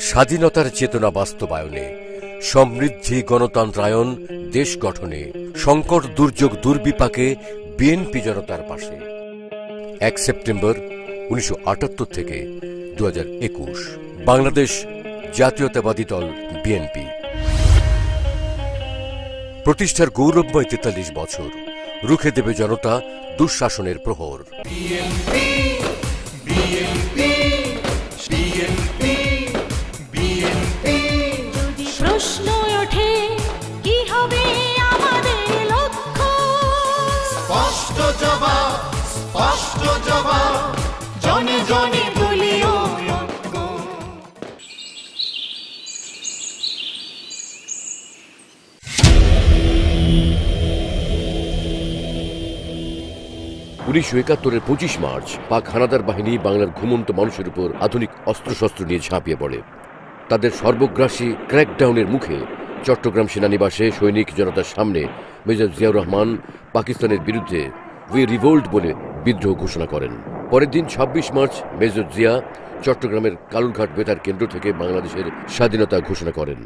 স্বাধীনতার চেতনা বাস্তবায়নে, সমৃদ্ধি গণতন্ত্রায়ন, দেশ গঠনে, সংকট দুর্যোগ দুর্বিপাকে বিএনপি জনতার পাশে। 1 সেপ্টেম্বর 1978 থেকে 2021 বাংলাদেশ জাতীয়তাবাদী দল বিএনপি প্রতিষ্ঠার গৌরবময় 43 বছর রুখে দেবে জনতা দুঃশাসনের প্রহর। প্রশ্ন ওঠে কি হবে আমাদের লক্ষ্য, স্পষ্ট জবাব জনে জনে দলীয় ঐক্য। 1971-এর 25 মার্চ পাক হানাদার বাহিনী বাংলার ঘুমন্ত মানুষের উপর আধুনিক অস্ত্রশস্ত্র নিয়ে ঝাঁপিয়ে পড়ে। তাদের সর্বগ্রাসী ক্র্যাকডাউনের মুখে চট্টগ্রাম সেনানিবাসে সৈনিক জনতার সামনে মেজর জিয়াউর রহমান পাকিস্তানের বিরুদ্ধে উই রিভোল্ট বলে বিদ্রোহ ঘোষণা করেন। পরের দিন 26 মার্চ মেজর জিয়া চট্টগ্রামের কালুরঘাট বেতার কেন্দ্র থেকে বাংলাদেশের স্বাধীনতা ঘোষণা করেন।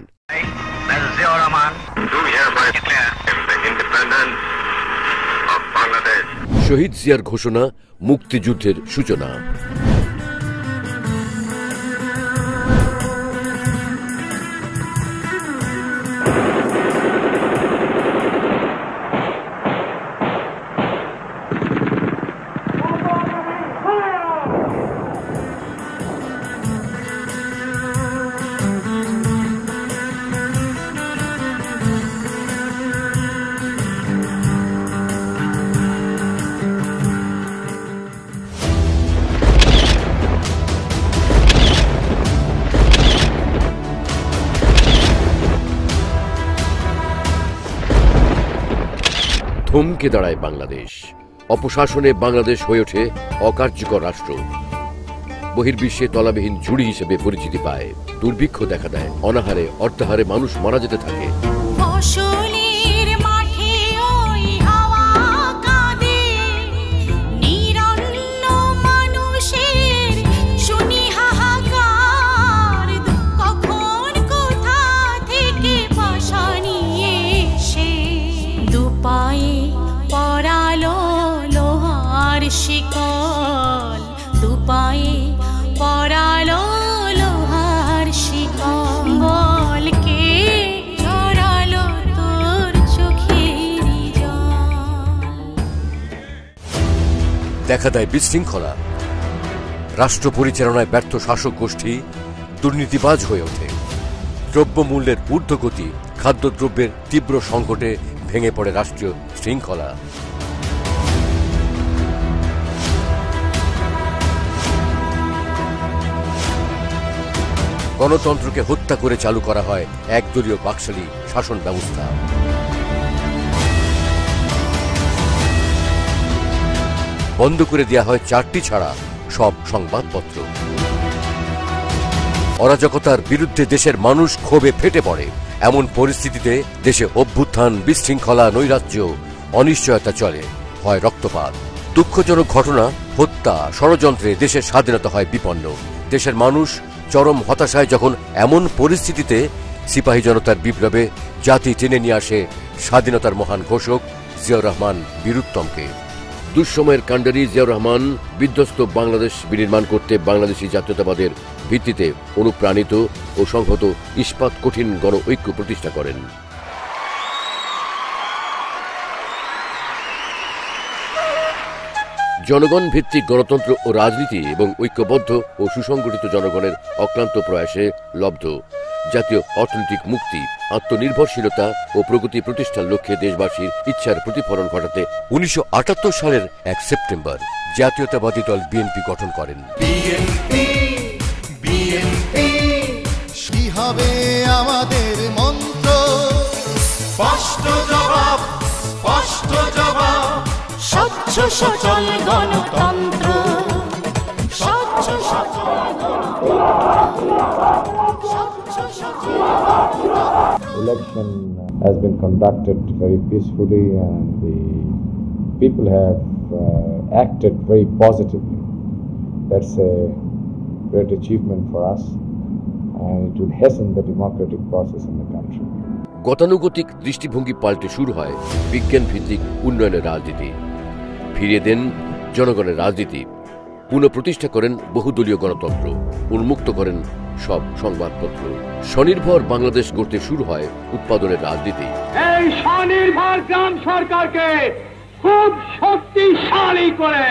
শহীদ জিয়ার ঘোষণা মুক্তিযুদ্ধের সূচনা। থমকে দাঁড়ায় বাংলাদেশ। অপশাসনে বাংলাদেশ হয়ে ওঠে অকার্যকর রাষ্ট্র। বহির্বিশ্বে তলাবিহীন ঝুড়ি হিসেবে পরিচিতি পায়। দুর্ভিক্ষ দেখা দেয়, অনাহারে অর্ধাহারে মানুষ মারা যেতে থাকে। শিকল দুপায়ে পরালো লোহার শিকল, বলকে জড়ালো তোর চোখের জল। দেখা দেয় বিশৃঙ্খলা, রাষ্ট্র পরিচালনায় ব্যর্থ শাসক গোষ্ঠী দুর্নীতিবাজ হয়ে ওঠে। দ্রব্যমূল্যের ঊর্ধ্বগতি, খাদ্যদ্রব্যের তীব্র সংকটে ভেঙে পড়ে রাষ্ট্রীয় শৃঙ্খলা। গণতন্ত্রকে হত্যা করে চালু করা হয় একদলীয় বাকশালী শাসন ব্যবস্থা। বন্ধ করে দেওয়া হয় 4টি ছাড়া সব সংবাদপত্র। অরাজকতার বিরুদ্ধে দেশের মানুষ ক্ষোভে ফেটে পড়ে। এমন পরিস্থিতিতে দেশে অভ্যুত্থান, বিশৃঙ্খলা, নৈরাজ্য, অনিশ্চয়তা চলে, হয় রক্তপাত। দুঃখজনক ঘটনা, হত্যা, ষড়যন্ত্রে দেশের স্বাধীনতা হয় বিপন্ন। দেশের মানুষ চরম হতাশায় যখন এমন পরিস্থিতিতে সিপাহী জনতার বিপ্লবে জাতি টেনে নিয়ে আসে স্বাধীনতার মহান ঘোষক জিয়াউর রহমান বীরুত্তমকে। দুঃসময়ের কাণ্ডারি জিয়াউর রহমান বিধ্বস্ত বাংলাদেশ বিনির্মাণ করতে বাংলাদেশী জাতীয়তাবাদের ভিত্তিতে অনুপ্রাণিত ও সংহত ইস্পাত কঠিন গণ ঐক্য প্রতিষ্ঠা করেন। জনগণ ভিত্তিক গণতন্ত্র ও রাজনীতি এবং ঐক্যবদ্ধ ও সুসংগঠিত জনগণের অক্লান্ত প্রয়াসে লব্ধ জাতীয় অর্থনৈতিক মুক্তি, আত্মনির্ভরশীলতা ও প্রগতি প্রতিষ্ঠার লক্ষ্যে দেশবাসীর ইচ্ছার প্রতিফলন ঘটাতে 1978 সালের 1 সেপ্টেম্বর জাতীয়তাবাদী দল বিএনপি গঠন করেন। হবে আমাদের মন্ত্র, স্পষ্ট জবাব স্বচ্ছ সচল গণতন্ত্র, স্বচ্ছ সচল Election has been conducted very peacefully and the people have acted very positively. That's a great achievement for us. it will hasten the democratic process in the country. গতানুগতিক দৃষ্টিভঙ্গি পাল্টে শুরু হয় বিজ্ঞান ভিত্তিক উন্নয়নের রাজনীতি। ফিরিয়ে দেন জনগণের রাজনীতি, পুনঃপ্রতিষ্ঠা করেন বহুদলীয় গণতন্ত্র, উন্মুক্ত করেন সব সংবাদপত্র। স্বনির্ভর বাংলাদেশ গড়তে শুরু হয় উৎপাদনের রাজনীতি। এই স্বনির্ভর গ্রাম সরকারকে খুব শক্তিশালী করে,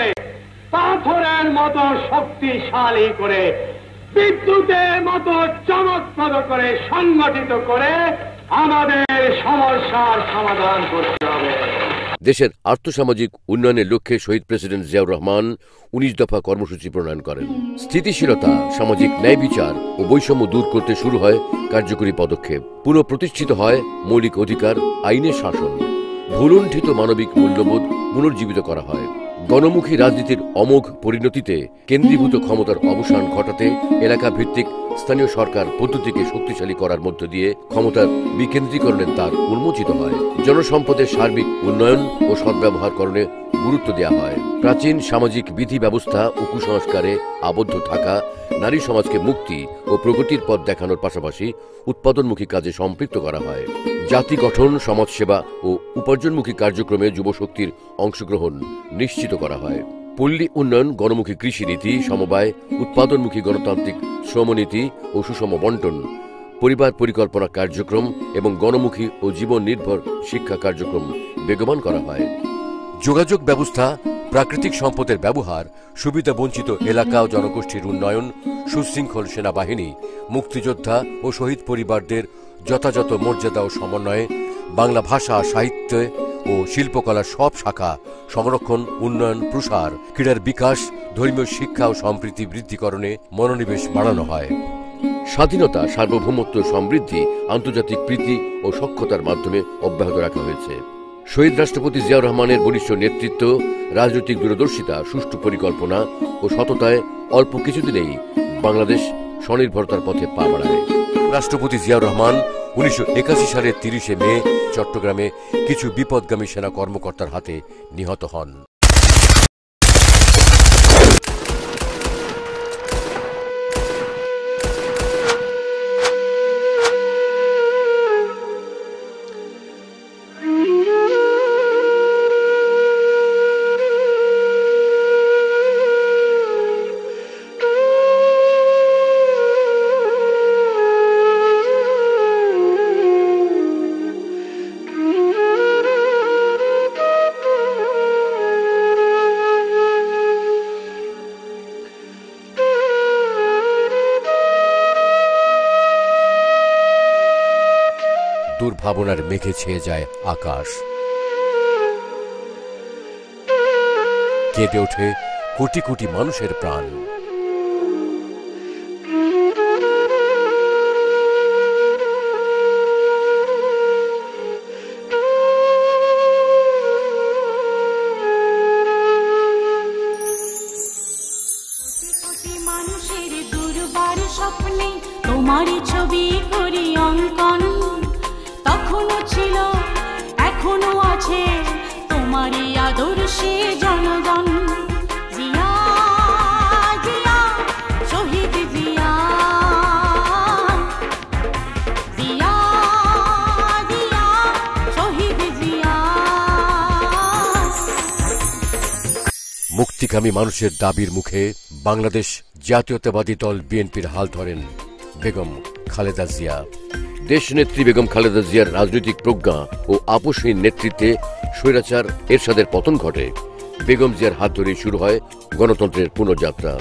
পাথরের মতো শক্তিশালী করে, বিদ্যুতের মতো চমকপ্রদ করে, সংগঠিত করে আমাদের সমস্যার সমাধান করতে হবে। দেশের আর্থসামাজিক উন্নয়নের লক্ষ্যে শহীদ প্রেসিডেন্ট জিয়াউর রহমান 19 দফা কর্মসূচি প্রণয়ন করেন। স্থিতিশীলতা, সামাজিক ন্যায় বিচার ও বৈষম্য দূর করতে শুরু হয় কার্যকরী পদক্ষেপ। পুনঃপ্রতিষ্ঠিত হয় মৌলিক অধিকার, আইনের শাসন, ভুলুণ্ঠিত মানবিক মূল্যবোধ পুনর্জীবিত করা হয়। গণমুখী রাজনীতির অমোঘ পরিণতিতে কেন্দ্রীভূত ক্ষমতার অবসান ঘটাতে এলাকা ভিত্তিক স্থানীয় সরকার পদ্ধতিকে শক্তিশালী করার মধ্য দিয়ে ক্ষমতার বিকেন্দ্রীকরণের দ্বার উন্মোচিত হয়। জনসম্পদের সার্বিক উন্নয়ন ও সদ্ব্যবহারকরণে গুরুত্ব দেওয়া হয়। প্রাচীন সামাজিক বিধি ব্যবস্থা ও কুসংস্কারে আবদ্ধ থাকা নারী সমাজকে মুক্তি ও প্রগতির পথ দেখানোর পাশাপাশি উৎপাদনমুখী কাজে সম্পৃক্ত করা হয়। জাতি গঠন, সমাজসেবা ও উপার্জনমুখী কার্যক্রমে যুবশক্তির অংশগ্রহণ নিশ্চিত করা হয়। পল্লী উন্নয়ন, গণমুখী কৃষিনীতি, সমবায়, উৎপাদনমুখী গণতান্ত্রিক শ্রমনীতি ও সুষম বন্টন, পরিবার পরিকল্পনা কার্যক্রম এবং গণমুখী ও জীবন নির্ভর শিক্ষা কার্যক্রম বেগবান করা হয়। যোগাযোগ ব্যবস্থা, প্রাকৃতিক সম্পদের ব্যবহার, সুবিধা বঞ্চিত এলাকা ও জনগোষ্ঠীর উন্নয়ন, সুশৃঙ্খল সেনাবাহিনী, মুক্তিযোদ্ধা ও শহীদ পরিবারদের যথাযথ মর্যাদা ও সমন্বয়ে বাংলা ভাষা, সাহিত্য ও শিল্পকলার সব শাখা সংরক্ষণ, উন্নয়ন, প্রসার, ক্রীড়ার বিকাশ, ধর্মীয় শিক্ষা ও সম্প্রীতি বৃদ্ধিকরণে মনোনিবেশ বাড়ানো হয়। স্বাধীনতা, সার্বভৌমত্ব, সমৃদ্ধি, আন্তর্জাতিক প্রীতি ও সখ্যতার মাধ্যমে অব্যাহত রাখা হয়েছে। শহীদ রাষ্ট্রপতি জিয়াউর রহমানের বলিষ্ঠ নেতৃত্ব, রাজনৈতিক দূরদর্শিতা, সুষ্ঠু পরিকল্পনা ও সততায় অল্প কিছুদিনেই বাংলাদেশ স্বনির্ভরতার পথে পা বাড়ায়। রাষ্ট্রপতি জিয়াউর রহমান 1981 সালের 30 মে চট্টগ্রামে কিছু বিপদগামী সেনা কর্মকর্তার হাতে নিহত হন। দুর্ভাবনার মেঘে ছেয়ে যায় আকাশ, কেঁদে ওঠে কোটি কোটি মানুষের প্রাণ। মানুষের দুর্বার স্বপ্নে তোমারই ছবি করি অঙ্কন, তখনও ছিল এখনো আছে তোমারই আদর্শে জনগণ। জিয়া জিয়া শহীদ জিয়া, জিয়া জিয়া শহীদ জিয়া। মুক্তিকামী মানুষের দাবির মুখে বাংলাদেশ জাতীয়তাবাদী দল বিএনপির হাল ধরেন বেগম খালেদা জিয়া। দেশনেত্রী বেগম খালেদা জিয়ার রাজনৈতিক প্রজ্ঞা ও আপোষহীন নেতৃত্বে স্বৈরাচার এরশাদের পতন ঘটে। বেগম জিয়ার হাত ধরেই শুরু হয় গণতন্ত্রের পুনর্যাত্রা।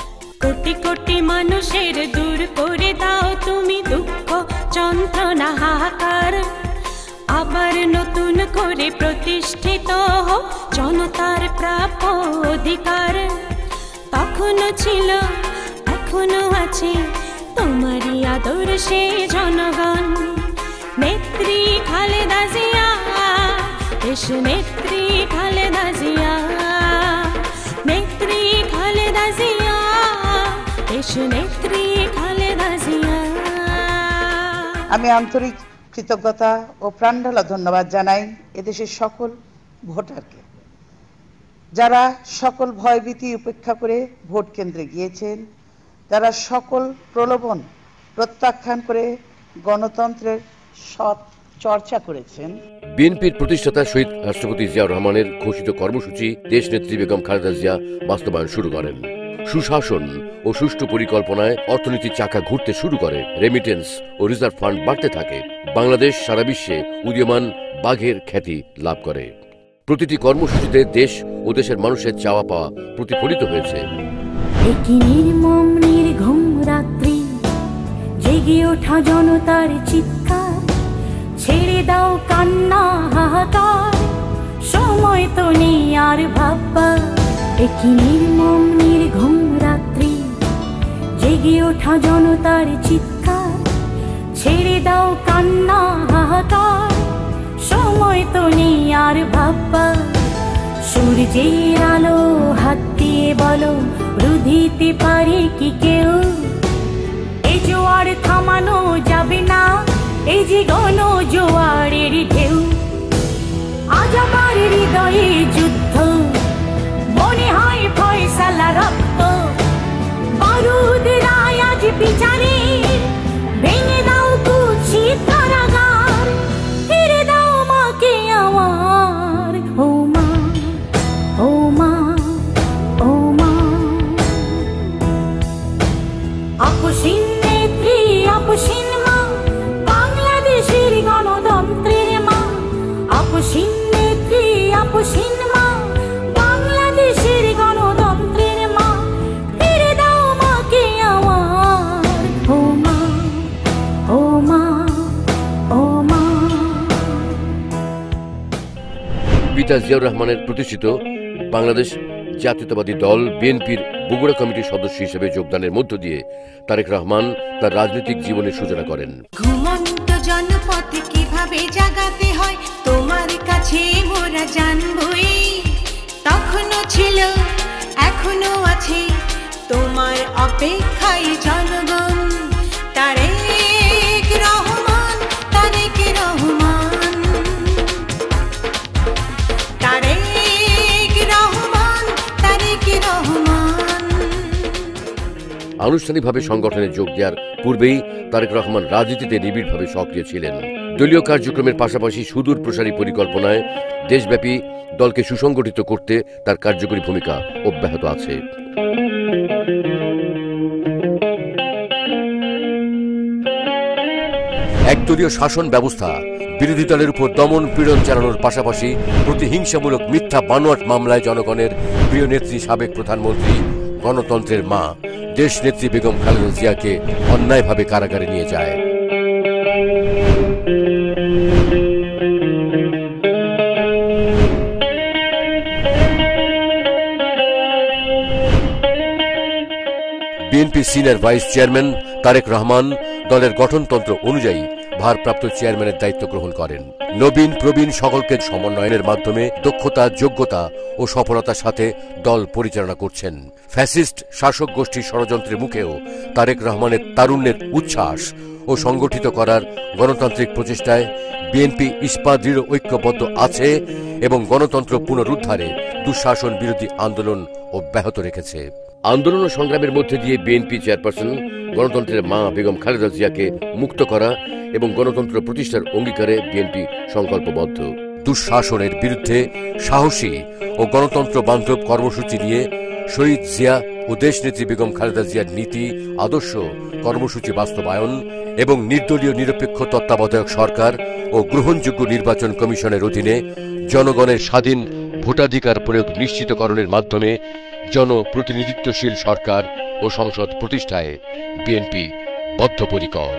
কোটি কোটি মানুষের দূর করে দাও তুমি দুঃখ, যন্ত্রণা, হাহাকার। আবার নতুন করে প্রতিষ্ঠিত হোক জনতার প্রাপ্য অধিকার। তখনও ছিল এখনো আছে তোমারই আদর্শে জনগণ। নেত্রী খালেদা জিয়া, দেশ নেত্রী খালেদা জিয়া, নেত্রী খালেদা জিয়া, দেশ নেত্রী খালেদা জিয়া। আমি আন্তরিক কৃতজ্ঞতা ও প্রাণঢালা ধন্যবাদ জানাই এদেশের সকল ভোটারকে, যারা সকল ভয়ভীতি উপেক্ষা করে ভোট কেন্দ্রে গিয়েছেন, যারা সকল প্রলোভন প্রত্যাখ্যান করে গণতন্ত্রের সৎ চর্চা করেছেন। বিএনপির প্রতিষ্ঠাতা শহীদ রাষ্ট্রপতি জিয়াউর রহমানের ঘোষিত কর্মসূচি দেশনেত্রী বেগম খালেদা জিয়া বাস্তবায়ন শুরু করেন। সুশাসন ও সুষ্ঠু পরিকল্পনায় অর্থনীতির চাকা ঘুরতে শুরু করে, রেমিটেন্স ও রিজার্ভ ফান্ড বাড়তে থাকে। বাংলাদেশ সারা বিশ্বে উদীয়মান বাঘের খ্যাতি লাভ করে। প্রতিটি কর্মসূচিতে দেশ ও দেশের মানুষের চাওয়া পাওয়া প্রতিফলিত হয়েছে। একই নির্মম নির্ঘুম রাত্রি, জেগে ওঠা জনতার চিৎকার, ছেড়ে দাও কান্না হাহাকার, সময় তো নেই আর ভাববার। একই নির্মম নির্ঘুম রাত্রি, জেগে ওঠা জনতার চিৎকার, ছেড়ে দাও কান্না হাহাকার, সময় তো নেই আর ভাববার। সূর্যের আলো হাত দিয়ে বলো, রুধিতে পারে কি কেউ? এই জোয়ার থামানো যাবে না, এই যে গণ জোয়ারের ঢেউ। আজ আমার হৃদয়ে যুদ্ধ, মনে হয় ফয়সালা রক্ত, বারুদ রায় আজ বিচারে, ভেঙে দাও কুৎসিত কারাগার, ফিরে দাও মাকে আমার। ও মা, ও মা, ও মা। আপসীন নেত্রী, আপসীন মা, বাংলাদেশের গণতন্ত্রের মা। আপসীন নেত্রী, আপসীন মা, বাংলাদেশের গণতন্ত্রের মা, ফিরে দাও মাকে আমার। ও মা, ও মা, ও মা। পিতা জিয়াউর রহমানের প্রতিষ্ঠিত বাংলাদেশ জাতীয়তাবাদী দল বিএনপির বগুড়া কমিটির সদস্য হিসেবে যোগদানের মধ্য দিয়ে তারেক রহমান তার রাজনৈতিক জীবনের সূচনা করেন। ঘুমন্ত জনপদ কিভাবে জাগাতে হয়, তোমার কাছে মোরা জানবই। তখনও ছিল, এখনো আছে, তোমার অপেক্ষায় জনগণ। তারেক রহমান, তারেক রহমান, তারেক রহমান, তারেক রহমান। আনুষ্ঠানিকভাবে সংগঠনে যোগ দেওয়ার পূর্বেই তারেক রহমান রাজনীতিতে নিবিড়ভাবে সক্রিয় ছিলেন। দলীয় কার্যক্রমের পাশাপাশি সুদূর প্রসারী পরিকল্পনায় দেশব্যাপী দলকে সুসংগঠিত করতে তার কার্যকরী ভূমিকা অব্যাহত আছে। একদলীয় শাসন ব্যবস্থা বিরোধী দলের উপর দমন পীড়ন চালানোর পাশাপাশি প্রতিহিংসামূলক মিথ্যা বানোয়াট মামলায় জনগণের প্রিয় নেত্রী, সাবেক প্রধানমন্ত্রী, গণতন্ত্রের মা দেশনেত্রী বেগম খালেদা জিয়াকে অন্যায়ভাবে কারাগারে নিয়ে যায়। BNP senior vice chairman Tarek Rahman দলের গঠনতন্ত্র অনুযায়ী ভারপ্রাপ্ত চেয়ারম্যানের দায়িত্ব গ্রহণ করেন। নবীন প্রবীণ সকলকে সমন্বয়ের মাধ্যমে দক্ষতা, যোগ্যতা ও সফলতার সাথে দল পরিচালনা করছেন। ফ্যাসিস্ট শাসক গোষ্ঠীর ষড়যন্ত্রের মুখেও তারেক রহমানের তারুণ্যের উচ্ছ্বাস ও সংগঠিত করার গণতান্ত্রিক প্রচেষ্টায় বিএনপি ইস্পাত দৃঢ় ঐক্যবদ্ধ আছে এবং গণতন্ত্র পুনরুদ্ধারে দুঃশাসন বিরোধী আন্দোলন অব্যাহত রেখেছে। আন্দোলন ও সংগ্রামের মধ্যে দিয়ে বিএনপি চেয়ারপারসন গণতন্ত্রের মা বেগম খালেদা জিয়াকে মুক্ত করা এবং গণতন্ত্র প্রতিষ্ঠার অঙ্গীকারে বিএনপি সংকল্পবদ্ধ। দুঃশাসনের বিরুদ্ধে সাহসী ও গণতন্ত্র বান্ধব কর্মসূচি নিয়ে শহীদ জিয়া ও দেশনেত্রী বেগম খালেদা জিয়ার নীতি, আদর্শ, কর্মসূচি বাস্তবায়ন এবং নির্দলীয় নিরপেক্ষ তত্ত্বাবধায়ক সরকার ও গ্রহণযোগ্য নির্বাচন কমিশনের অধীনে জনগণের স্বাধীন ভোটাধিকার প্রয়োগ নিশ্চিতকরণের মাধ্যমে জনপ্রতিনিধিত্বশীল সরকার ও সংসদ প্রতিষ্ঠায় বিএনপি বদ্ধপরিকর।